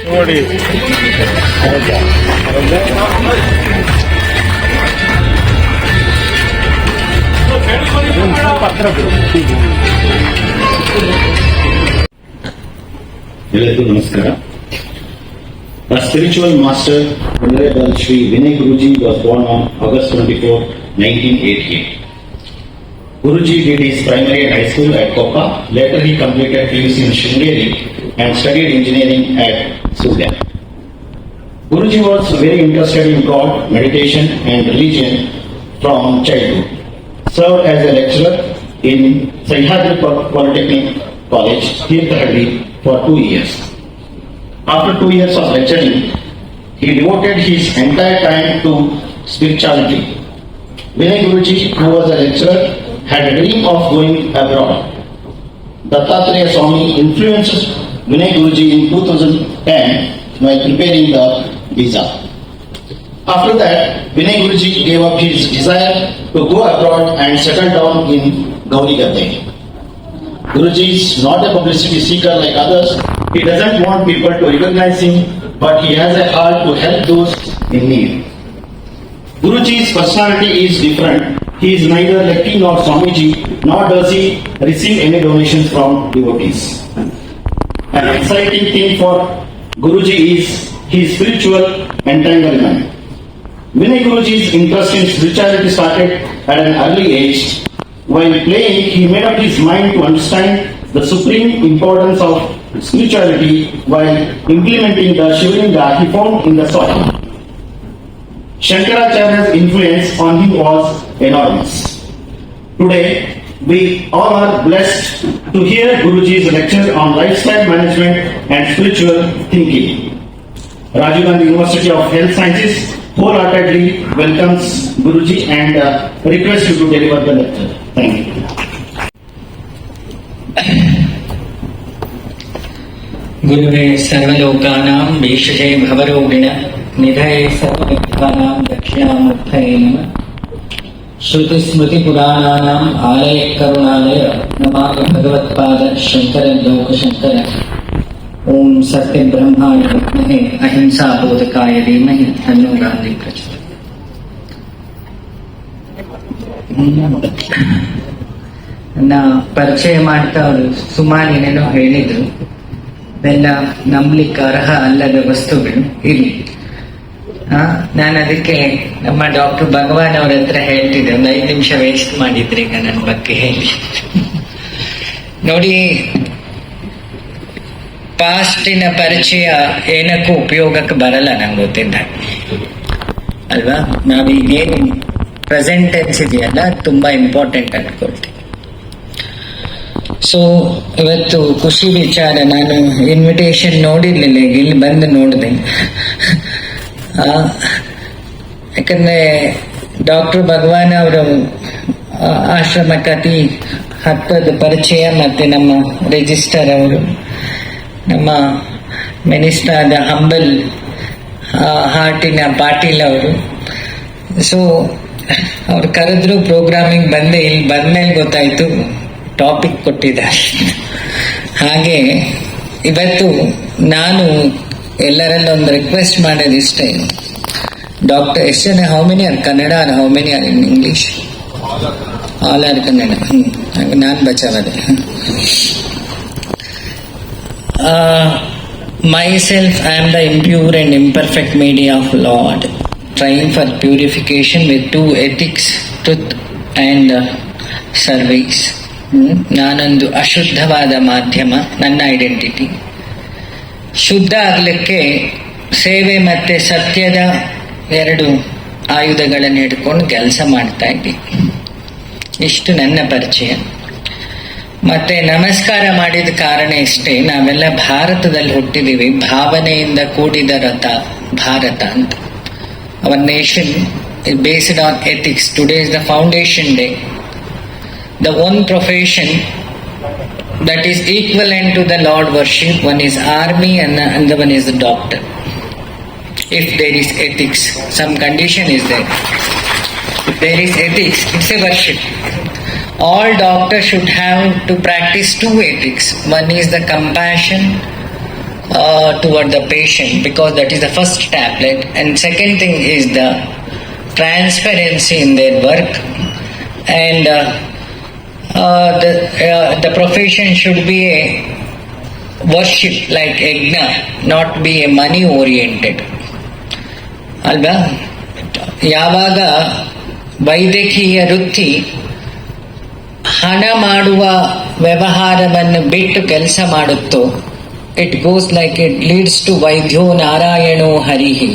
ನೋಡಿ ಎಲ್ಲರಿಗೂ ನಮಸ್ಕಾರ. A spiritual master, Venerable Sri Vinay Guruji, was born on August 24, 1988. Guruji did his primary and high school at Koppa. Later he completed PUC in Shringeri and studied engineering at Suga. Guruji was very interested in God, meditation and religion from childhood. Served as a lecturer in Sahyadri Polytechnic College, Tirthahalli, for 2 years. After 2 years of lecturing, he devoted his entire time to spirituality. Vinay Guruji, who was a lecturer, had a dream of going abroad. Dattatreya Swami influenced Vinay Guruji in 2010 while preparing the visa. After that, Vinay Guruji gave up his desire to go abroad and settle down in Gaurigatte. Guruji is not a publicity seeker like others. He doesn't want people to recognize him, but he has a heart to help those in need. Guruji's personality is different. He is neither Lekki nor Swamiji, nor does he receive any donations from devotees. An exciting thing for Guruji is his spiritual entanglement. Vinay Guruji's interest in spirituality started at an early age. While playing, he made up his mind to understand the supreme importance of spirituality while implementing the Shivalinga he found in the soil. Shankaracharya's influence on him was enormous. Today, we all are blessed to hear Guruji's lecture on lifestyle management and spiritual thinking. Rajiv Gandhi University of Health Sciences wholeheartedly welcomes Guruji and requests you to deliver the lecture. Thank you. गुरुवे सर्वलोकानां भेषजे भवरोगिण निधये सर्वविद्वानां दक्षिणामूर्तये नमः. श्रुतिस्मृतिपुराणानाम् आलय करुणालय नमामि भगवत्पाद शंकर लोकशंकर. ओम सत्य ब्रह्माय विद्महे अहिंसा बोधकाय धीमहि तन्नो गांधी प्रचोदयात्. ನನ್ನ ಪರಿಚಯ ಮಾಡ್ತಾ ಅವರು ಸುಮಾರು ಏನೇನೋ ಹೇಳಿದ್ರು. ಇವೆಲ್ಲ ನಂಬಲಿಕ್ಕೆ ಅರ್ಹ ಅಲ್ಲದ ವಸ್ತುಗಳು ಇರಲಿ. ನಾನು ಅದಕ್ಕೆ ನಮ್ಮ ಡಾಕ್ಟರ್ ಭಗವಾನ್ ಅವ್ರ ಹತ್ರ ಹೇಳ್ತಿದ್ದೆ, ಒಂದು 5 ನಿಮಿಷ ವೇಸ್ಟ್ ಮಾಡಿದ್ರಿ ಈಗ ನನ್ನ ಬಗ್ಗೆ ಹೇಳಿ. ನೋಡಿ, ಪಾಸ್ಟಿನ ಪರಿಚಯ ಏನಕ್ಕೂ ಉಪಯೋಗಕ್ಕೆ ಬರಲ್ಲ ನಂಗೆ ಗೊತ್ತಿದ್ದ ಅಲ್ವಾ. ನಾವೀಗೇನು ಪ್ರೆಸೆಂಟ್ ಟೆನ್ಸ್ ಇದೆಯಲ್ಲ ತುಂಬಾ ಇಂಪಾರ್ಟೆಂಟ್ ಅನ್ಕೊಳ್ತೀವಿ. ಸೊ ಇವತ್ತು ಖುಷಿ ವಿಚಾರ, ನಾನು ಇನ್ವಿಟೇಷನ್ ನೋಡಿರ್ಲಿಲ್ಲ, ಈಗ ಇಲ್ಲಿ ಬಂದು ನೋಡಿದೆ. ಯಾಕಂದ್ರೆ ಡಾಕ್ಟರ್ ಭಗವಾನ್ ಅವರ ಆಶ್ರಮಕ್ಕೆ ಅತಿ ಹತ್ತದ ಪರಿಚಯ, ಮತ್ತೆ ನಮ್ಮ ರಿಜಿಸ್ಟರ್ ಅವರು, ನಮ್ಮ ಮಿನಿಸ್ಟರ್ ಆದ ಹಂಬಲ್ ಹಾರ್ಟಿನ ಪಾಟೀಲ್ ಅವರು. ಸೊ ಅವ್ರು ಕರೆದ್ರು, ಪ್ರೋಗ್ರಾಮಿಂಗ್ ಬಂದೆ. ಇಲ್ಲಿ ಬಂದ್ಮೇಲೆ ಗೊತ್ತಾಯ್ತು ಟಾಪಿಕ್ ಕೊಟ್ಟಿದ್ದಾರೆ. ಹಾಗೆ ಇವತ್ತು ನಾನು ಎಲ್ಲರಲ್ಲೊಂದು ರಿಕ್ವೆಸ್ಟ್ ಮಾಡೋದು ಇಷ್ಟೇ. ಡಾಕ್ಟರ್ ಎಷ್ಟು ಜನ, how many are Kannada are how many are in English? All are Kannada. ಹಾಗೆ ನಾನು ಬಚಾವದೆ. Myself, I am the impure and imperfect media of Lord, trying for purification with 2 ethics, truth and service. ನಾನೊಂದು ಅಶುದ್ಧವಾದ ಮಾಧ್ಯಮ, ನನ್ನ identity. ಶುದ್ಧ ಆಗ್ಲಿಕ್ಕೆ ಸೇವೆ ಮತ್ತೆ ಸತ್ಯದ 2 ಆಯುಧಗಳನ್ನು ಹಿಡ್ಕೊಂಡು ಕೆಲಸ ಮಾಡ್ತಾ ಇದ್ದೀನಿ. ಇಷ್ಟು ನನ್ನ ಪರಿಚಯ. ಮತ್ತೆ ನಮಸ್ಕಾರ ಮಾಡಿದ ಕಾರಣ ಇಷ್ಟೇ, ನಾವೆಲ್ಲ ಭಾರತದಲ್ಲಿ ಹುಟ್ಟಿದೀವಿ. ಭಾವನೆಯಿಂದ ಕೂಡಿದ ರಥ ಭಾರತ ಅಂತ. Our nation is based on ethics. Today is the foundation day. The one profession that is equivalent to the Lord worship, one is army and the other one is the doctor. If there is ethics, some condition is there. If there is ethics, it's a worship. All doctors should have to practice 2 ethics. One is the compassion, toward the patient, because that is the first tablet. And second thing is the transparency in their work, and the profession should be a worship like yajna, not be a money oriented. ಅಲ್ವಾ? ಯಾವಾಗ ವೈದ್ಯಕೀಯ ವೃತ್ತಿ ಹಣ ಮಾಡುವ ವ್ಯವಹಾರವನ್ನು ಬಿಟ್ಟು ಕೆಲಸ ಮಾಡುತ್ತೋ, it goes like it leads to ವೈದ್ಯೋ ನಾರಾಯಣೋ ಹರಿಹಿ.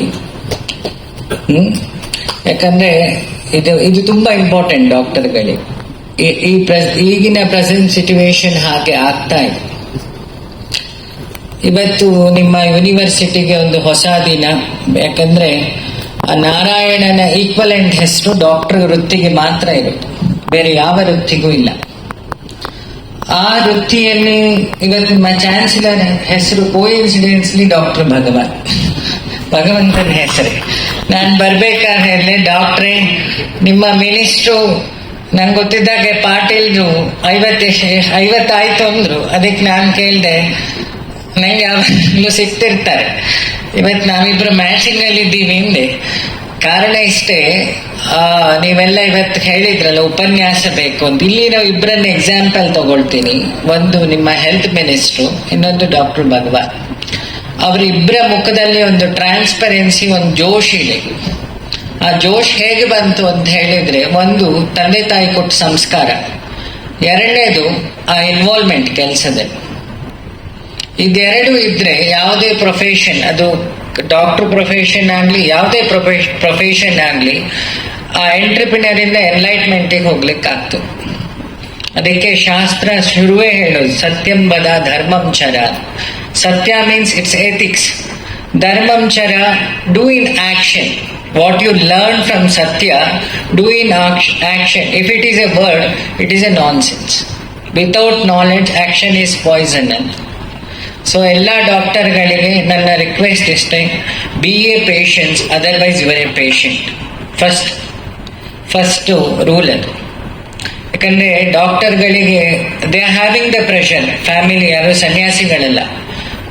ಯಾಕಂದ್ರೆ ಇದು ತುಂಬಾ ಇಂಪಾರ್ಟೆಂಟ್ ಡಾಕ್ಟರ್ಗಳಿಗೆ. ಈಗಿನ ಪ್ರೆಸೆಂಟ್ ಸಿಚುವೇಶನ್ ಹಾಗೆ ಆಗ್ತಾ ಇದೆ. ಇವತ್ತು ನಿಮ್ಮ ಯೂನಿವರ್ಸಿಟಿಗೆ ಒಂದು ಹೊಸ ದಿನ. ಯಾಕಂದ್ರೆ ಆ ನಾರಾಯಣನ ಈಕ್ವಲೆಂಟ್ ಹೆಸರು ಡಾಕ್ಟರ್ ವೃತ್ತಿಗೆ ಮಾತ್ರ ಇರುತ್ತೆ, ಬೇರೆ ಯಾವ ವೃತ್ತಿಗೂ ಇಲ್ಲ. ಆ ವೃತ್ತಿಯಲ್ಲಿ ಇವತ್ತು ನಿಮ್ಮ ಚಾನ್ಸಲರ್ ಹೆಸರು ಕೋಇನ್ಸಿಡೆನ್ಸ್ಲಿ ಡಾಕ್ಟರ್ ಭಗವಂತನ ಹೆಸರೇ. ನಾನು ಬರ್ಬೇಕಾದ್ರೆ ಡಾಕ್ಟ್ರೇ ನಿಮ್ಮ ಮಿನಿಸ್ಟ್ರು ನಂಗೆ ಗೊತ್ತಿದ್ದಾಗೆ ಪಾಟೀಲ್ರು 50 ಅಂದ್ರು. ಅದಕ್ಕೆ ನಾನು ಕೇಳಿದೆ, ನಂಗೆ ಯಾವಾಗಲೂ ಸಿಗ್ತಿರ್ತಾರೆ, ಇವತ್ತು ನಾವಿಬ್ರು ಮ್ಯಾಚಿಂಗ್ ಅಲ್ಲಿ ಇದ್ದೀವಿ ಹಿಂದೆ. ಕಾರಣ ಇಷ್ಟೇ, ನೀವೆಲ್ಲ ಇವತ್ತು ಹೇಳಿದ್ರಲ್ಲ ಉಪನ್ಯಾಸ ಬೇಕು ಅಂತ. ಇಲ್ಲಿ ನಾವು ಇಬ್ಬರನ್ನ ಎಕ್ಸಾಂಪಲ್ ತಗೊಳ್ತೀನಿ. ಒಂದು ನಿಮ್ಮ ಹೆಲ್ತ್ ಮಿನಿಸ್ಟ್ರು, ಇನ್ನೊಂದು ಡಾಕ್ಟರ್ ಭಗವಾನ್. ಅವರಿಬ್ಬರ ಮುಖದಲ್ಲಿ ಒಂದು ಟ್ರಾನ್ಸ್ಪರೆನ್ಸಿ, ಒಂದು ಜೋಶ್ ಇದೆ. ಆ ಜೋಶ್ ಹೇಗೆ ಬಂತು ಅಂತ ಹೇಳಿದ್ರೆ, ಒಂದು ತಂದೆ ತಾಯಿ ಕೊಟ್ಟ ಸಂಸ್ಕಾರ, ಎರಡನೇದು ಆ ಇನ್ವಾಲ್ವ್ಮೆಂಟ್ ಕೆಲಸದಲ್ಲಿ. ಇದೆರಡು ಇದ್ರೆ ಯಾವುದೇ ಪ್ರೊಫೆಷನ್, ಅದು ಡಾಕ್ಟರ್ ಪ್ರೊಫೆಷನ್ ಆಗ್ಲಿ ಯಾವುದೇ ಪ್ರೊಫೆಷನ್ ಆಗ್ಲಿ, ಆ ಎಂಟ್ರಪ್ರಿನರ್ ಇಂದ ಎನ್ಲೈಟ್ಮೆಂಟಿಗೆ ಹೋಗ್ಲಿಕ್ಕಾಗ್ತದೆ. ಅದಕ್ಕೆ ಶಾಸ್ತ್ರ ಶುರುವೇ ಹೇಳೋದು ಸತ್ಯಂ ಬದ ಧರ್ಮಂ ಚರ. ಸತ್ಯ ಮೀನ್ಸ್ ಇಟ್ಸ್ ಎಥಿಕ್ಸ್. ಧರ್ಮಂ ಚರ, do in action. What you learn from Satya, do in action. If it is a word, it is a nonsense. Without knowledge, action is poison. So ಎಲ್ಲ ಡಾಕ್ಟರ್ಗಳಿಗೆ ನನ್ನ ರಿಕ್ವೆಸ್ಟ್ ಇಷ್ಟೇ, be a patience, otherwise you're a patient. First rule ಅದು. ಯಾಕಂದ್ರೆ ಡಾಕ್ಟರ್ಗಳಿಗೆ they are having the pressure. Family, ಯಾರು ಸನ್ಯಾಸಿಗಳೆಲ್ಲ,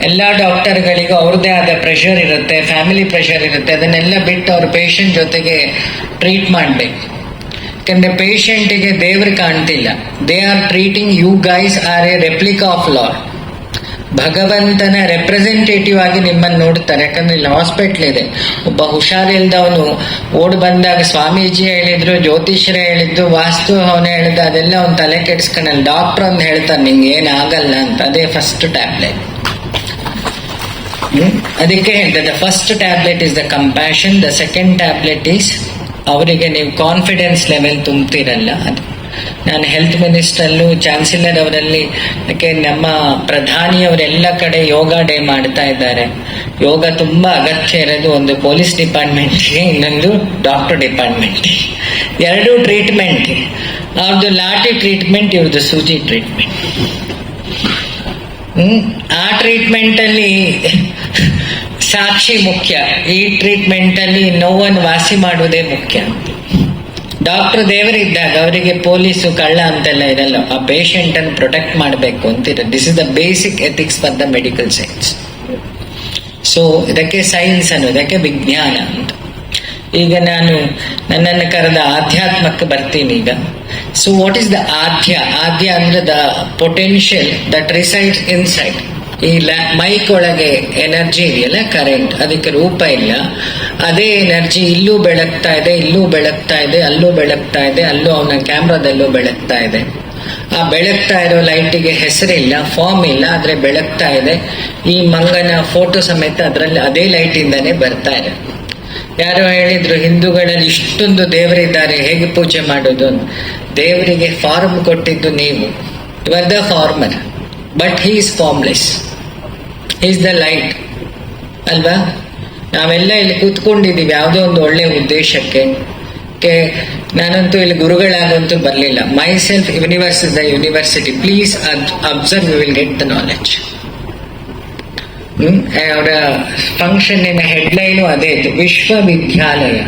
ಎಲ್ಲ ಡಾಕ್ಟರ್ಗಳಿಗೂ ಅವ್ರದ್ದೇ ಆದ ಪ್ರೆಷರ್ ಇರುತ್ತೆ, ಫ್ಯಾಮಿಲಿ ಪ್ರೆಷರ್ ಇರುತ್ತೆ. ಅದನ್ನೆಲ್ಲ ಬಿಟ್ಟು ಅವ್ರ ಪೇಷಂಟ್ ಜೊತೆಗೆ ಟ್ರೀಟ್ ಮಾಡಬೇಕು. ಯಾಕಂದ್ರೆ ಪೇಷಂಟಿಗೆ ದೇವ್ರು ಕಾಣ್ತಿಲ್ಲ. They are treating you guys are a replica of lord. ಭಗವಂತನ ರೆಪ್ರೆಸೆಂಟೇಟಿವ್ ಆಗಿ ನಿಮ್ಮನ್ನು ನೋಡ್ತಾರೆ. ಯಾಕಂದ್ರೆ ಇಲ್ಲಿ ಹಾಸ್ಪಿಟ್ಲ್ ಇದೆ. ಒಬ್ಬ ಹುಷಾರಿಲ್ದವನು ಓಡ್ ಬಂದಾಗ ಸ್ವಾಮೀಜಿ ಹೇಳಿದ್ರು, ಜ್ಯೋತಿಷ್ಯರೇ ಹೇಳಿದ್ರು, ವಾಸ್ತು ಅವನೇ ಹೇಳಿದ, ಅದೆಲ್ಲ ಅವ್ನು ತಲೆ ಕೆಡ್ಸ್ಕೊಳಲ್ಲ. ಡಾಕ್ಟರ್ ಅಂತ ಹೇಳ್ತಾನೆ ನಿಂಗೆ ಏನಾಗಲ್ಲ ಅಂತ. ಅದೇ ಫಸ್ಟ್ ಟ್ಯಾಬ್ಲೆಟ್. ಅದಕ್ಕೆ ಹೇಳ್ತದೆ, first tablet is the compassion, the second tablet is ಅವರಿಗೆ ನೀವು ಕಾನ್ಫಿಡೆನ್ಸ್ ಲೆವೆಲ್ ತುಂಬ್ತಿರಲ್ಲ ಅದು. ನಾನು ಹೆಲ್ತ್ ಮಿನಿಸ್ಟ್ರಲ್ಲೂ ಚಾನ್ಸಲರ್ ಅವರಲ್ಲಿ, ಅದಕ್ಕೆ ನಮ್ಮ ಪ್ರಧಾನಿಯವರೆಲ್ಲ ಕಡೆ ಯೋಗ ಡೇ ಮಾಡ್ತಾ ಇದ್ದಾರೆ. ಯೋಗ ತುಂಬಾ ಅಗತ್ಯ ಇರೋದು ಒಂದು ಪೊಲೀಸ್ ಡಿಪಾರ್ಟ್ಮೆಂಟ್ಗೆ, ಇನ್ನೊಂದು ಡಾಕ್ಟರ್ ಡಿಪಾರ್ಟ್ಮೆಂಟ್. ಎರಡೂ ಟ್ರೀಟ್ಮೆಂಟ್, ಅವ್ರದ್ದು ಲಾಠಿ ಟ್ರೀಟ್ಮೆಂಟ್, ಇವ್ರದ್ದು ಸೂಜಿ ಟ್ರೀಟ್ಮೆಂಟ್. ಆ ಟ್ರೀಟ್ಮೆಂಟ್ ಅಲ್ಲಿ ಸಾಕ್ಷಿ ಮುಖ್ಯ, ಈ ಟ್ರೀಟ್ಮೆಂಟ್ ಅಲ್ಲಿ ನೋವನ್ನು ವಾಸಿ ಮಾಡುವುದೇ ಮುಖ್ಯ. ಡಾಕ್ಟರ್ ದೇವರಿದ್ದಾಗ ಅವರಿಗೆ ಪೊಲೀಸು ಕಳ್ಳ ಅಂತೆಲ್ಲ ಇರಲ್ಲ. ಆ ಪೇಷಂಟ್ ಅನ್ನು ಪ್ರೊಟೆಕ್ಟ್ ಮಾಡಬೇಕು ಅಂತಿರ. This is the basic ethics for the medical science. So ಇದಕ್ಕೆ ಸೈನ್ಸ್ ಅನ್ನೋದಕ್ಕೆ ವಿಜ್ಞಾನ ಅಂತ. ಈಗ ನಾನು ನನ್ನನ್ನು ಕರೆದ ಆಧ್ಯಾತ್ಮಕ್ಕೆ ಬರ್ತೀನಿ ಈಗ. ಸೊ ವಾಟ್ ಈಸ್ ದ ಆಧ್ಯ? ಆಧ್ಯ ಅಂದ್ರೆ the potential that resides inside. ಈ ಮೈಕ್ ಒಳಗೆ ಎನರ್ಜಿ ಇದೆಯಲ್ಲ, ಕರೆಂಟ್, ಅದಕ್ಕೆ ರೂಪ ಇಲ್ಲ. ಅದೇ ಎನರ್ಜಿ ಇಲ್ಲೂ ಬೆಳಗ್ತಾ ಇದೆ, ಇಲ್ಲೂ ಬೆಳಗ್ತಾ ಇದೆ, ಅಲ್ಲೂ ಬೆಳಗ್ತಾ ಇದೆ, ಅಲ್ಲೂ ಅವನ ಕ್ಯಾಮ್ರಾದಲ್ಲೂ ಬೆಳಗ್ತಾ ಇದೆ. ಆ ಬೆಳಗ್ತಾ ಇರೋ ಲೈಟಿಗೆ ಹೆಸರಿಲ್ಲ, ಫಾರ್ಮ್ ಇಲ್ಲ, ಆದ್ರೆ ಬೆಳಗ್ತಾ ಇದೆ. ಈ ಮಂಗನ ಫೋಟೋ ಸಮೇತ ಅದರಲ್ಲಿ ಅದೇ ಲೈಟ್ ಇಂದಾನೆ ಬರ್ತಾ ಇದೆ. ಯಾರೋ ಹೇಳಿದ್ರು ಹಿಂದೂಗಳಲ್ಲಿ ಇಷ್ಟೊಂದು ದೇವರಿದ್ದಾರೆ, ಹೇಗೆ ಪೂಜೆ ಮಾಡೋದು? ದೇವರಿಗೆ ಫಾರ್ಮ್ ಕೊಟ್ಟಿದ್ದು ನೀವು. You are the former, but he is formless. He is the light ಅಲ್ವಾ? ನಾವೆಲ್ಲ ಇಲ್ಲಿ ಕೂತ್ಕೊಂಡಿದ್ದೀವಿ ಯಾವುದೋ ಒಂದು ಒಳ್ಳೆ ಉದ್ದೇಶಕ್ಕೆ. ನಾನಂತೂ ಇಲ್ಲಿ ಗುರುಗಳಾಗಂತೂ ಬರಲಿಲ್ಲ. My self universe is the university. Please observe, you will get the knowledge. ಅವರ ಫಂಕ್ಷನ್ನಿನ ಹೆಡ್ಲೈನು ಅದೇ ಇತ್ತು, ವಿಶ್ವವಿದ್ಯಾಲಯ.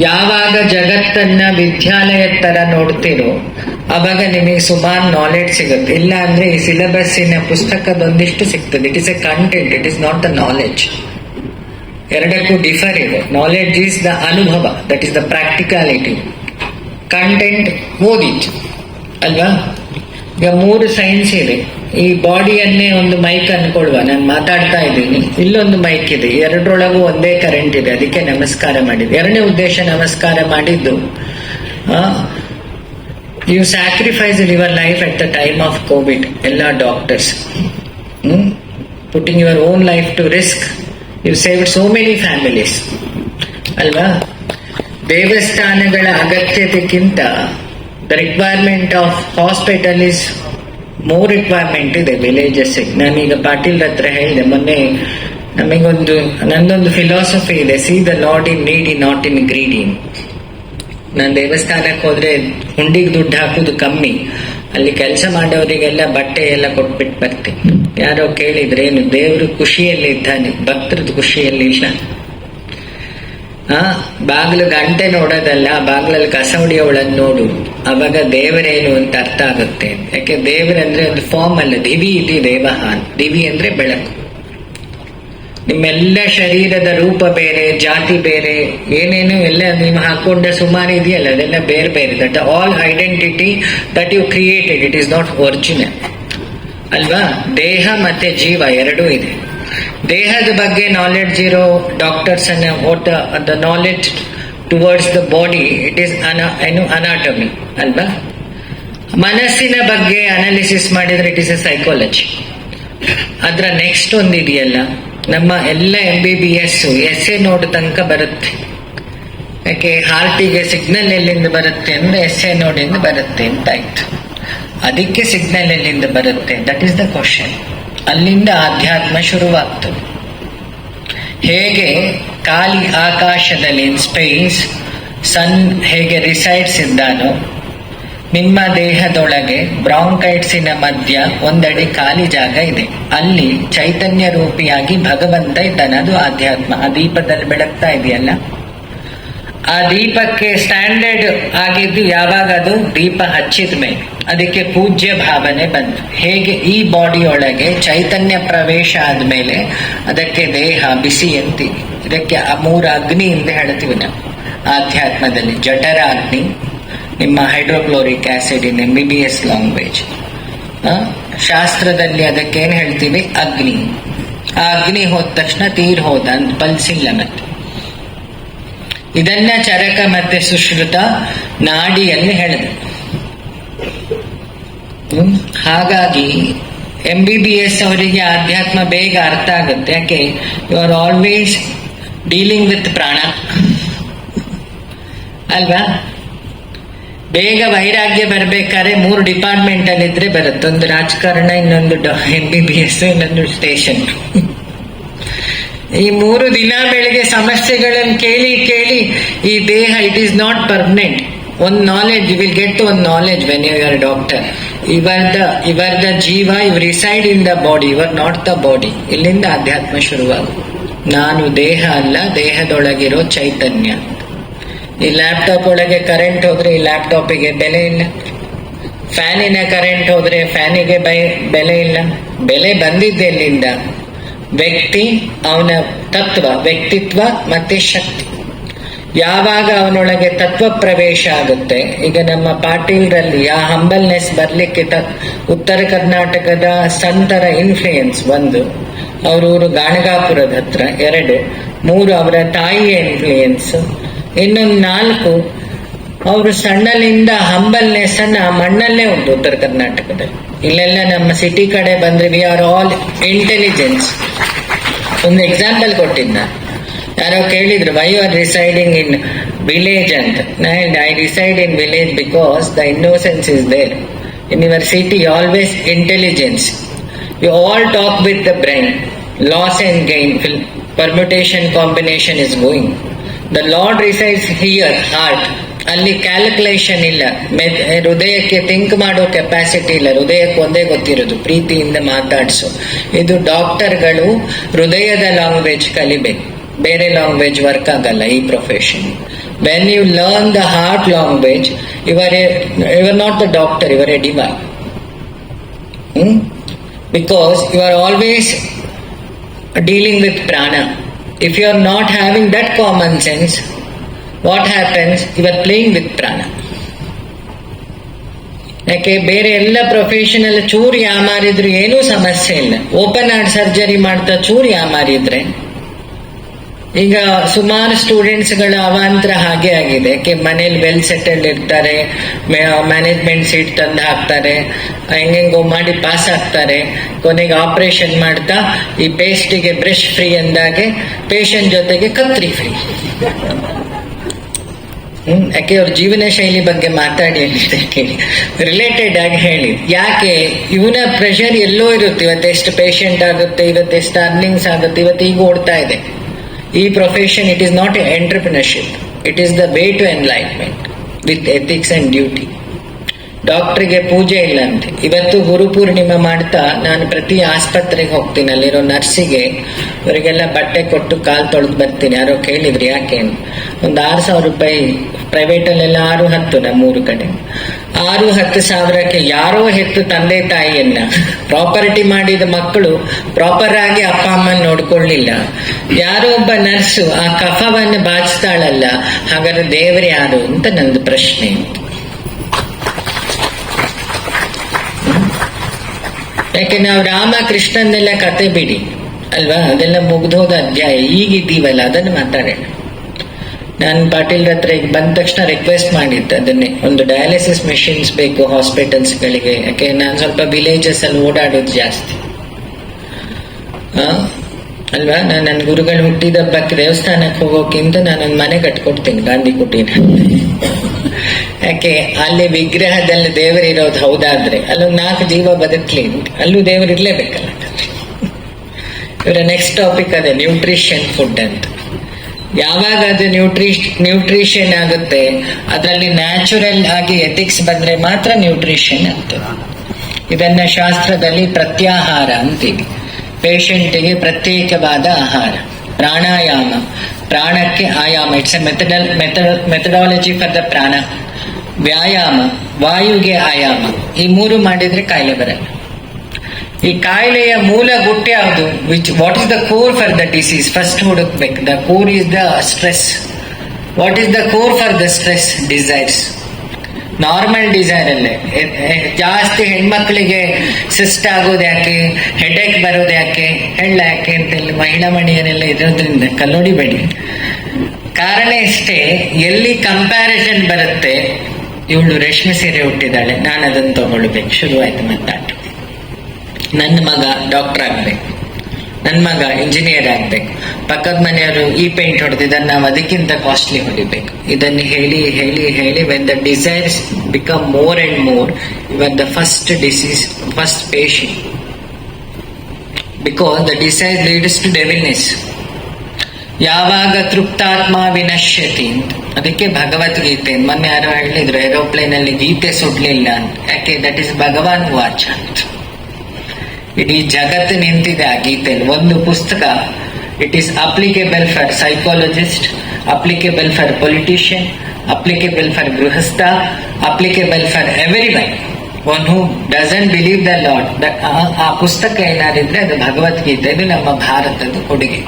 ಯಾವಾಗ ಜಗತ್ತನ್ನ ವಿದ್ಯಾಲಯ ತರ ನೋಡ್ತಿರೋ ಅವಾಗ ನಿಮಗೆ ಸುಮಾರು ನಾಲೆಡ್ಜ್ ಸಿಗುತ್ತೆ. ಇಲ್ಲ ಅಂದ್ರೆ ಈ ಸಿಲೆಬಸ್ಸಿನ ಪುಸ್ತಕದೊಂದಿಷ್ಟು ಸಿಗ್ತದೆ. It is a content, it is not the knowledge. ಎರಡಕ್ಕೂ ಡಿಫರ್ ಇದೆ. ನಾಲೆಡ್ಜ್ ಈಸ್ ದ ಅನುಭವ, that is the practicality. Content ಓದಿತ್ತು ಅಲ್ವಾ. ಈಗ 3 ಸೈನ್ಸ್ ಇದೆ. ಈ ಬಾಡಿಯನ್ನೇ ಒಂದು ಮೈಕ್ ಅನ್ಕೊಳ್ವ, ನಾನು ಮಾತಾಡ್ತಾ ಇದ್ದೀನಿ, ಇಲ್ಲೊಂದು ಮೈಕ್ ಇದೆ, ಎರಡರೊಳಗೂ ಒಂದೇ ಕರೆಂಟ್ ಇದೆ, ಅದಕ್ಕೆ ನಮಸ್ಕಾರ ಮಾಡಿದ್ದು. ಎರಡನೇ ಉದ್ದೇಶ ನಮಸ್ಕಾರ ಮಾಡಿದ್ದು, you sacrifice your life at the time of Covid. ಎಲ್ಲ doctors putting your own life to risk, you saved so many families ಅಲ್ವಾ. ದೇವಸ್ಥಾನಗಳ ಅಗತ್ಯತೆಗಿಂತ the requirement of hospital is more requirement ಇದೆ ವಿಲೇಜಸ್. ನಾನೀಗ ಪಾಟೀಲ್ ಹತ್ರ ಹೇಳಿದೆ ಮೊನ್ನೆ, ನಂದೊಂದು ಫಿಲಾಸಫಿ ಇದೆ, ಸಿ ದ ಲಾರ್ಡ್ ಇನ್ ನೀಡಿ, ನಾಟ್ ಇನ್ ಗ್ರೀಡಿ. ನಾನು ದೇವಸ್ಥಾನಕ್ಕೆ ಹೋದ್ರೆ ಹುಂಡಿಗೆ ದುಡ್ಡು ಹಾಕುದು ಕಮ್ಮಿ, ಅಲ್ಲಿ ಕೆಲಸ ಮಾಡೋರಿಗೆಲ್ಲ ಬಟ್ಟೆ ಎಲ್ಲ ಕೊಟ್ಬಿಟ್ಟು ಬರ್ತೀನಿ. ಯಾರೋ ಕೇಳಿದ್ರೆ ಏನು ದೇವ್ರ ಖುಷಿಯಲ್ಲಿ ಇದ್ದಾನೆ, ಭಕ್ತರದ್ದು ಖುಷಿಯಲ್ಲಿ ಇಲ್ಲ. ಬಾಗಿಲು ಗಂಟೆ ನೋಡೋದಲ್ಲ, ಬಾಗಿಲಲ್ಲಿ ಕಸ ಹೊಡಿಯೋಳನ್ನು ನೋಡು, ಅವಾಗ ದೇವರೇನು ಅಂತ ಅರ್ಥ ಆಗುತ್ತೆ. ಯಾಕೆ ದೇವರಂದ್ರೆ ಒಂದು ಫಾರ್ಮ್ ಅಲ್ಲ, ದಿವಿ ಇತಿ ದೇವಹಾನ್. ದಿವಿ ಅಂದ್ರೆ ಬೆಳಕು. ನಿಮ್ಮೆಲ್ಲ ಶರೀರದ ರೂಪ ಬೇರೆ, ಜಾತಿ ಬೇರೆ, ಏನೇನು ಎಲ್ಲ ನೀವು ಹಾಕೊಂಡ ಸುಮಾರು ಇದೆಯಲ್ಲ, ಅದೆಲ್ಲ ಬೇರೆ ಬೇರೆ. That all identity that you created, it is not original ಅಲ್ವಾ. ದೇಹ ಮತ್ತೆ ಜೀವ ಎರಡೂ ಇದೆ. ದೇಹದ ಬಗ್ಗೆ ನಾಲೆಡ್ಜ್ ಇರೋ doctors the knowledge towards the body, it is anatomy ಅಲ್ವಾ. ಮನಸ್ಸಿನ ಬಗ್ಗೆ ಅನಾಲಿಸಿಸ್ ಮಾಡಿದ್ರೆ ಇಟ್ ಇಸ್ ಎ ಸೈಕಾಲಜಿ. ಅದ್ರ ನೆಕ್ಸ್ಟ್ ಒಂದಿದೆಯಲ್ಲ, ನಮ್ಮ ಎಲ್ಲ MBBS ಎಸ್ಸೆ ನೋಡ್ ತನಕ ಬರುತ್ತೆ. ಯಾಕೆ ಹಾರ್ಟಿಗೆ ಸಿಗ್ನಲ್ ಎಲ್ಲಿಂದ ಬರುತ್ತೆ ಅಂದ್ರೆ ಎಸ್ಸೆ ನೋಡಿಂದ ಬರುತ್ತೆ ಅಂತಾಯ್ತು. ಅದಕ್ಕೆ ಸಿಗ್ನಲ್ ಎಲ್ಲಿಂದ ಬರುತ್ತೆ, ದಟ್ ಈಸ್ ದ ಕ್ವಶನ್. ಅಲ್ಲಿಂದ ಆಧ್ಯಾತ್ಮ ಶುರುವಾಗ್ತದೆ. ಹೇಗೆ ಖಾಲಿ ಆಕಾಶದಲ್ಲಿ ಸ್ಪೇಸ್ ಸನ್ ಹೇಗೆ ರಿಸೈಡ್ಸ್ ಇದ್ದಾನೋ, ನಿಮ್ಮ ದೇಹದೊಳಗೆ ಬ್ರಾಂಕೈಟ್ಸಿನ ಮಧ್ಯ ಒಂದಡಿ ಖಾಲಿ ಜಾಗ ಇದೆ. ಅಲ್ಲಿ ಚೈತನ್ಯ ರೂಪಿಯಾಗಿ ಭಗವಂತ ಇದ್ದಾನೆ. ಅದು ಆಧ್ಯಾತ್ಮ. ಆ ದೀಪದಲ್ಲಿ ಬೆಳಗ್ತಾ ಇದೆಯಲ್ಲ, ಆ ದೀಪಕ್ಕೆ ಸ್ಟ್ಯಾಂಡರ್ಡ್ ಆಗಿದ್ದು ಯಾವಾಗ ಅದು ದೀಪ ಹಚ್ಚಿದ ಮೇಲೆ, ಅದಕ್ಕೆ ಪೂಜ್ಯ ಭಾವನೆ ಬಂತು. ಹೇಗೆ ಈ ಬಾಡಿಯೊಳಗೆ ಚೈತನ್ಯ ಪ್ರವೇಶ ಆದ್ಮೇಲೆ ಅದಕ್ಕೆ ದೇಹ ಬಿಸಿ ಅಂತೀವಿ. ಇದಕ್ಕೆ ಆ 3 ಅಗ್ನಿ ಅಂತ ಹೇಳ್ತೀವಿ ನಾವು ಆಧ್ಯಾತ್ಮದಲ್ಲಿ. ಜಠರ ಅಗ್ನಿ, ನಿಮ್ಮ ಹೈಡ್ರೋಕ್ಲೋರಿಕ್ ಆಸಿಡ್ ಇನ್ MBBS ಲ್ಯಾಂಗ್ವೇಜ್. ಶಾಸ್ತ್ರದಲ್ಲಿ ಅದಕ್ಕೆ ಏನ್ ಹೇಳ್ತೀವಿ, ಅಗ್ನಿ. ಆ ಅಗ್ನಿ ಹೋದ ತಕ್ಷಣ ತೀರ್ ಹೋದ ಅಂತ ಪಲ್ಸಿಲ್ಲ. ಮತ್ತೆ ಇದನ್ನ ಚರಕ ಮತ್ತೆ ಸುಶ್ರುತ ನಾಡಿಯಲ್ಲಿ ಹೇಳಿದೆ. ಹಾಗಾಗಿ MBBS ಅವರಿಗೆ ಆಧ್ಯಾತ್ಮ ಬೇಗ ಅರ್ಥ ಆಗುತ್ತೆ. ಯಾಕೆ, you are always dealing with prana ಅಲ್ವಾ. ಬೇಗ ವೈರಾಗ್ಯ ಬರ್ಬೇಕಾದ್ರೆ 3 ಡಿಪಾರ್ಟ್ಮೆಂಟ್ ಅಲ್ಲಿ ಇದ್ರೆ ಬರುತ್ತೆ. ಒಂದು ರಾಜಕಾರಣ, ಇನ್ನೊಂದು MBBS, ಇನ್ನೊಂದು ಸ್ಟೇಷನ್. ಈ 3 ದಿನ ಬೆಳಿಗ್ಗೆ ಸಮಸ್ಯೆಗಳನ್ನು ಕೇಳಿ ಕೇಳಿ ಈ ದೇಹ, ಇಟ್ ಈಸ್ ನಾಟ್ ಪರ್ಮನೆಂಟ್. ಒಂದು ನಾಲೆಡ್ಜ್, ಯು ವಿಲ್ ಗೆಟ್ ಒಂದು knowledge when you are doctor. ಇವರ್ ದ ಜೀವ, you reside in the body, you are not the body. ಇಲ್ಲಿಂದ ಅಧ್ಯಾತ್ಮ ಶುರುವಾಗುವುದು. ನಾನು ದೇಹ ಅಲ್ಲ, ದೇಹದೊಳಗಿರೋ ಚೈತನ್ಯ. ಈ ಲ್ಯಾಪ್ಟಾಪ್ ಒಳಗೆ ಕರೆಂಟ್ ಹೋದ್ರೆ ಈ ಲ್ಯಾಪ್ಟಾಪಿಗೆ ಬೆಲೆ ಇಲ್ಲ. ಫ್ಯಾನಿನ ಕರೆಂಟ್ ಹೋದ್ರೆ ಫ್ಯಾನಿಗೆ ಬೆಲೆ ಇಲ್ಲ. ಬೆಲೆ ಬಂದಿದ್ದೆಲ್ಲಿಂದ? ವ್ಯಕ್ತಿ, ಅವನ ತತ್ವ, ವ್ಯಕ್ತಿತ್ವ ಮತ್ತೆ ಶಕ್ತಿ. ಯಾವಾಗ ಅವನೊಳಗೆ ತತ್ವ ಪ್ರವೇಶ ಆಗುತ್ತೆ, ಈಗ ನಮ್ಮ ಪಾಟೀಲ್ರಲ್ಲಿ ಆ ಹಂಬಲ್ನೆಸ್ ಬರ್ಲಿಕ್ಕೆ ಉತ್ತರ ಕರ್ನಾಟಕದ ಸಂತರ ಇನ್ಫ್ಲೂಯೆನ್ಸ್ 1, ಅವರೂರು ಗಾಣಗಾಪುರದ ಹತ್ರ 2, 3 ಅವರ ತಾಯಿಯ ಇನ್ಫ್ಲೂಯೆನ್ಸ್, ಇನ್ನೊಂದು 4 ಅವರು ಸಣ್ಣಲಿಂದ ಹಂಬಲ್ನೆಸ್ ಅನ್ನ ಮಣ್ಣಲ್ಲೇ ಉಂಟು ಉತ್ತರ ಕರ್ನಾಟಕದಲ್ಲಿ. ಇಲ್ಲೆಲ್ಲ ನಮ್ಮ ಸಿಟಿ ಕಡೆ ಬಂದ್ರೆ ವಿ ಆರ್ ಆಲ್ ಇಂಟೆಲಿಜೆನ್ಸ್. ಒಂದು ಎಕ್ಸಾಂಪಲ್ ಕೊಟ್ಟಿದ್ದ, ಯಾರೋ ಕೇಳಿದ್ರು why you are residing in village ಅಂತ. I reside in village because the innocence is there. In your city always intelligence. You all talk with the brain. Loss and gain, permutation combination is going. The Lord resides here, heart. ಅಲ್ಲಿ calculation ಇಲ್ಲ. ಹೃದಯಕ್ಕೆ think ಮಾಡೋ capacity ಇಲ್ಲ. ಹೃದಯಕ್ಕೆ ಒಂದೇ ಗೊತ್ತಿರೋದು, ಪ್ರೀತಿಯಿಂದ ಮಾತಾಡಿಸೋ. ಇದು ಡಾಕ್ಟರ್ಗಳು ಹೃದಯದ ಲ್ಯಾಂಗ್ವೇಜ್ ಕಲಿಬೇಕು. ಬೇರೆ ಲ್ಯಾಂಗ್ವೇಜ್ ವರ್ಕ್ ಆಗಲ್ಲ ಈ profession. When you learn the heart language, you are not the doctor, you are a divine. Because you are always dealing with prana. If you are not having that common sense, what happens? You are playing with prana. ಯಾಕೆ ಬೇರೆ ಎಲ್ಲ professional ಚೂರು ಯಾಮಾರಿದ್ರು ಏನೂ ಸಮಸ್ಯೆ ಇಲ್ಲ. Open heart surgery ಮಾಡ್ತಾ ಚೂರು ಯಾಮಾರಿದ್ರೆ, ಈಗ ಸುಮಾರು ಸ್ಟೂಡೆಂಟ್ಸ್ಗಳ ಅವಾಂತರ ಹಾಗೆ ಆಗಿದೆ. ಯಾಕೆ ಮನೇಲಿ ವೆಲ್ ಸೆಟಲ್ಡ್ ಇರ್ತಾರೆ, ಮ್ಯಾನೇಜ್ಮೆಂಟ್ ಸೀಟ್ ತಂದು ಹಾಕ್ತಾರೆ, ಹೆಂಗೆಂಗೋ ಮಾಡಿ ಪಾಸ್ ಆಗ್ತಾರೆ, ಕೊನೆಗೆ ಆಪರೇಷನ್ ಮಾಡ್ತಾ ಈ ಪೇಸ್ಟಿಗೆ ಬ್ರಷ್ ಫ್ರೀ ಅಂದಾಗೆ ಪೇಷಂಟ್ ಜೊತೆಗೆ ಕತ್ರಿ ಫ್ರೀ. ಯಾಕೆ ಅವ್ರ ಜೀವನ ಶೈಲಿ ಬಗ್ಗೆ ಮಾತಾಡಿ ಕೇಳಿ, ರಿಲೇಟೆಡ್ ಆಗಿ ಹೇಳಿ. ಯಾಕೆ ಇವನ ಪ್ರೆಷರ್ ಎಲ್ಲೋ ಇರುತ್ತೆ, ಇವತ್ತೆಷ್ಟು ಪೇಷಂಟ್ ಆಗುತ್ತೆ, ಇವತ್ತೆಷ್ಟು ಅರ್ನಿಂಗ್ಸ್ ಆಗುತ್ತೆ, ಇವತ್ತು ಈಗ ಓಡ್ತಾ ಇದೆ. ಈ profession, it is not a entrepreneurship, it is the way to enlightenment with ethics and duty. ಡಾಕ್ಟ್ರಿಗೆ ಪೂಜೆ ಇಲ್ಲ ಅಂತೆ. ಇವತ್ತು ಗುರು ಪೂರ್ಣಿಮೆ ಮಾಡ್ತಾ ನಾನು ಪ್ರತಿ ಆಸ್ಪತ್ರೆಗೆ ಹೋಗ್ತೀನಿ, ಅಲ್ಲಿರೋ ನರ್ಸಿಗೆ ಇವರಿಗೆಲ್ಲ ಬಟ್ಟೆ ಕೊಟ್ಟು ಕಾಲು ತೊಳೆದು ಬರ್ತೀನಿ. ಯಾರೋ ಕೇಳಿದ್ರಿ ಯಾಕೆ? ಒಂದು 6,000 ರೂಪಾಯಿ, ಪ್ರೈವೇಟಲ್ಲೆಲ್ಲ 6-10, ನಮ್ಮೂರು ಕಡೆ 6-10 ಸಾವಿರಕ್ಕೆ ಯಾರೋ ಹೆತ್ತು ತಂದೆ ತಾಯಿಯನ್ನ, ಪ್ರಾಪರ್ಟಿ ಮಾಡಿದ ಮಕ್ಕಳು ಪ್ರಾಪರ್ ಆಗಿ ಅಪ್ಪ ಅಮ್ಮನ ನೋಡ್ಕೊಳ್ಳಿಲ್ಲ. ಯಾರೋ ಒಬ್ಬ ನರ್ಸು ಆ ಕಫವನ್ನು ಬಾಚಿಸ್ತಾಳಲ್ಲ, ಹಾಗಾದ್ರೆ ದೇವರು ಯಾರು ಅಂತ ನಂದು ಪ್ರಶ್ನೆ. ಯಾಕೆ ನಾವು ರಾಮ ಕೃಷ್ಣನ್ನೆಲ್ಲ ಕತೆ ಬಿಡಿ ಅಲ್ವಾ, ಅದೆಲ್ಲ ಮುಗ್ದೋದ ಅಧ್ಯಾಯ. ಈಗಿದ್ದೀವಲ್ಲ ಅದನ್ನು ಮಾತಾಡೋಣ. ನಾನು ಪಾಟೀಲ್ ಹತ್ರ ಈಗ ಬಂದ ತಕ್ಷಣ ರಿಕ್ವೆಸ್ಟ್ ಮಾಡಿದ್ದೆ ಅದನ್ನೇ, ಒಂದು ಡಯಾಲಿಸಿಸ್ ಮೆಷಿನ್ಸ್ ಬೇಕು ಹಾಸ್ಪಿಟಲ್ಸ್ಗಳಿಗೆ. ಯಾಕೆ ನಾನು ಸ್ವಲ್ಪ ವಿಲೇಜಸ್ ಅಲ್ಲಿ ಓಡಾಡೋದು ಜಾಸ್ತಿ ಅಲ್ವಾ. ನಾನು ನನ್ನ ಗುರುಗಳು ಹುಟ್ಟಿದಬ್ಬಕ್ಕೆ ದೇವಸ್ಥಾನಕ್ಕೆ ಹೋಗೋಕ್ಕಿಂತ ನಾನೊಂದು ಮನೆ ಕಟ್ಕೊಡ್ತೀನಿ ಗಾಂಧಿ ಕುಟೀರ. ಯಾಕೆ ಅಲ್ಲಿ ವಿಗ್ರಹದಲ್ಲಿ ದೇವರಿರೋದು ಹೌದಾದ್ರೆ ಅಲ್ಲೊಂದು 4 ಜೀವ ಬದುಕ್ಲಿ, ಅಲ್ಲೂ ದೇವರಿರ್ಲೇಬೇಕಲ್ಲ. ಇವರ ನೆಕ್ಸ್ಟ್ ಟಾಪಿಕ್ ಅದೇ ನ್ಯೂಟ್ರಿಷನ್ ಫುಡ್ ಅಂತ. ಯಾವಾಗ ಅದು ನ್ಯೂಟ್ರಿಷನ್ ಆಗುತ್ತೆ, ಅದರಲ್ಲಿ ನ್ಯಾಚುರಲ್ ಆಗಿ ಎಥಿಕ್ಸ್ ಬಂದ್ರೆ ಮಾತ್ರ ನ್ಯೂಟ್ರಿಷನ್ ಅಂತ. ಇದನ್ನ ಶಾಸ್ತ್ರದಲ್ಲಿ ಪ್ರತ್ಯಾಹಾರ ಅಂತೀವಿ. ಪೇಷಂಟಿಗೆ ಪ್ರತ್ಯೇಕವಾದ ಆಹಾರ. ಪ್ರಾಣಾಯಾಮ, ಪ್ರಾಣಕ್ಕೆ ಆಯಾಮ, it's A methodology for the ಪ್ರಾಣ. ವ್ಯಾಯಾಮ, ವಾಯುಗೆ ಆಯಾಮ. ಈ 3 ಮಾಡಿದ್ರೆ ಕಾಯಿಲೆ ಬರಲ್ಲ. ಈ ಕಾಯಿಲೆಯ ಮೂಲ ಗುಟ್ಟು ಯಾವುದು? What is the core for the disease? First ಹುಡುಕ್ಬೇಕು. The core is the stress. What is the core for the stress? Desires. Normal desire ಅಲ್ಲೇ ಜಾಸ್ತಿ ಹೆಣ್ಮಕ್ಳಿಗೆ ಸಿಸ್ಟ್ ಆಗೋದು ಯಾಕೆ, ಹೆಡೇಕ್ ಬರೋದು ಯಾಕೆ, ಹೆಳ್ಳ ಯಾಕೆ ಅಂತೆಲ್ಲ ಮಹಿಳಾ ಮಣಿಯರೆಲ್ಲ ಇರೋದ್ರಿಂದ ಕಲ್ಲೊಡಿಬೇಡಿ. ಕಾರಣ ಇಷ್ಟೇ, ಎಲ್ಲಿ ಕಂಪ್ಯಾರಿಸನ್ ಬರುತ್ತೆ, ಇವಳು ರೇಷ್ಮೆ ಸೀರೆ ಹುಟ್ಟಿದಾಳೆ, ನಾನು ಅದನ್ನು ತಗೊಳ್ಬೇಕು, ಶುರುವಾಯ್ತು ಮಾತಾಟ. ನನ್ನ ಮಗ ಡಾಕ್ಟರ್ ಆಗ್ಬೇಕು, ನನ್ನ ಮಗ ಇಂಜಿನಿಯರ್ ಆಗ್ಬೇಕು, ಪಕ್ಕದ ಮನೆಯವರು ಈ ಪೇಂಟ್ ಹೊಡೆದಿದ್ದಾರೆ, ನಾವು ಅದಕ್ಕಿಂತ ಕಾಸ್ಟ್ಲಿ ಹೊಡಿಬೇಕು. ಇದನ್ನು ಹೇಳಿ ಹೇಳಿ ಹೇಳಿ when the desires become more and more, you are the first disease, first patient. Because the desire leads to devilness. ಯಾವಾಗ ತೃಪ್ತಾತ್ಮ ವಿನಶ್ಯತಿ ಅಂತ, ಅದಕ್ಕೆ ಭಗವದ್ಗೀತೆ. ಮೊನ್ನೆ ಯಾರೋ ಹೇಳಿದ್ರು ಏರೋಪ್ಲೇನ್ ಅಲ್ಲಿ ಗೀತೆ ಸುಡ್ಲಿಲ್ಲ ಅಂತ. ಯಾಕೆ? ದಟ್ ಇಸ್ ಭಗವಾನ್ ವಾಚ ಅಂತ. ಇಡೀ ಜಗತ್ತು ನಿಂತಿದೆ ಆ ಗೀತೆಯಲ್ಲಿ. ಒಂದು ಪುಸ್ತಕ, it is applicable for psychologist, applicable for politician, applicable for ಗೃಹಸ್ಥ, applicable for every one who doesn't believe the lord. ಆ ಪುಸ್ತಕ ಏನಾರಿದ್ರೆ ಅದು ಭಗವದ್ಗೀತೆ. ಇದು ನಮ್ಮ ಭಾರತದ ಕೊಡುಗೆ.